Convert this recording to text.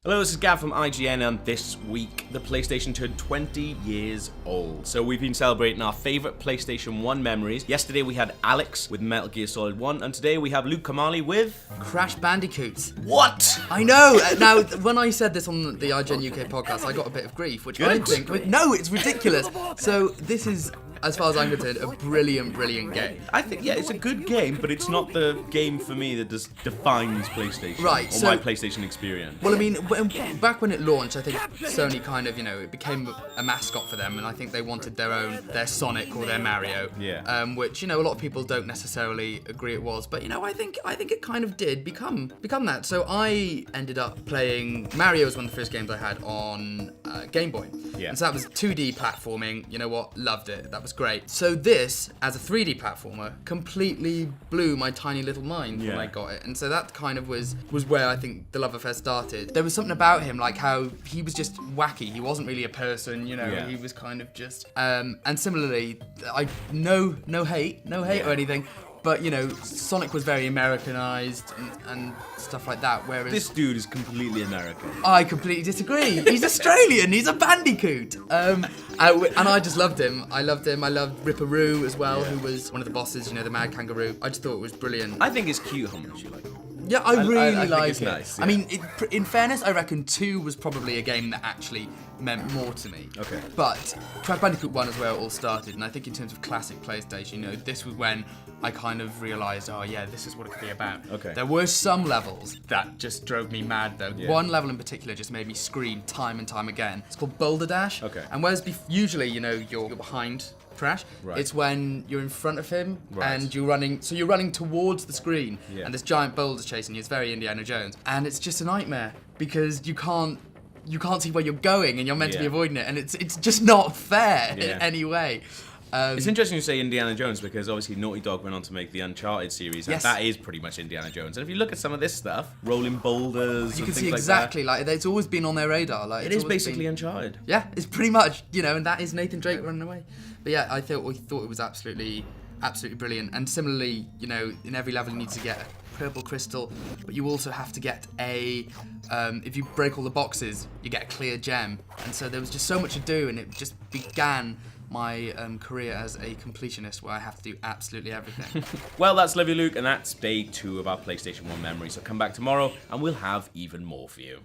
Hello, this is Gav from IGN, and this week the PlayStation turned 20 years old. So we've been celebrating our favourite PlayStation 1 memories. Yesterday we had Alex with Metal Gear Solid 1, and today we have Luke Kamali with... Crash Bandicoot. What? I know! Now, when I said this on the IGN UK podcast, I got a bit of grief, which I think... No, it's ridiculous! So this is, as far as I'm concerned, a brilliant, brilliant game. I think, yeah, it's a good game, but it's not the game for me that defines PlayStation. Right, or my PlayStation experience. Well, I mean, back when it launched, I think Sony kind of, it became a mascot for them, and I think they wanted their Sonic or their Mario. Yeah. Which, a lot of people don't necessarily agree it was, but, I think it kind of did become that. So I ended up playing Mario was one of the first games I had on Game Boy. Yeah. And so that was 2D platforming. You know what? Loved it. That was great. So this, as a 3D platformer, completely blew my tiny little mind when I got it. And so that kind of was where I think the love affair started. There was something about him, like how he was just wacky. He wasn't really a person, he was kind of just... and similarly, no hate or anything, but, Sonic was very Americanized and stuff like that, whereas... This dude is completely American. I completely disagree. He's Australian. He's a Bandicoot. And I just loved him. I loved Ripperoo as well, who was one of the bosses, the mad kangaroo. I just thought it was brilliant. I think it's cute how much you like it. Yeah, I really like it's it. Nice, yeah. I mean, in fairness, I reckon 2 was probably a game that actually meant more to me. Okay. But Crash Bandicoot 1 is where it all started, and I think in terms of classic PlayStation, this was when I kind of realised, oh yeah, this is what it could be about. Okay. There were some levels that just drove me mad, though. Yeah. One level in particular just made me scream time and time again. It's called Boulder Dash. Okay. And whereas usually, you're behind Crash. Right. It's when you're in front of him and you're running towards the screen, and this giant boulder's chasing you. It's very Indiana Jones, and it's just a nightmare because you can't see where you're going, and you're meant to be avoiding it, and it's just not fair in any way. It's interesting you say Indiana Jones because obviously Naughty Dog went on to make the Uncharted series, and that is pretty much Indiana Jones. And if you look at some of this stuff, rolling boulders, you and can things see like exactly that, it's always been on their radar. Like it is basically Uncharted. Yeah, it's pretty much, and that is Nathan Drake running away. But yeah, I thought it was absolutely brilliant. And similarly, in every level you need to get a purple crystal, but you also have to get if you break all the boxes, you get a clear gem. And so there was just so much to do, and it just began my career as a completionist where I have to do absolutely everything. Well, that's Love You Luke, and that's day 2 of our PlayStation 1 memory. So come back tomorrow and we'll have even more for you.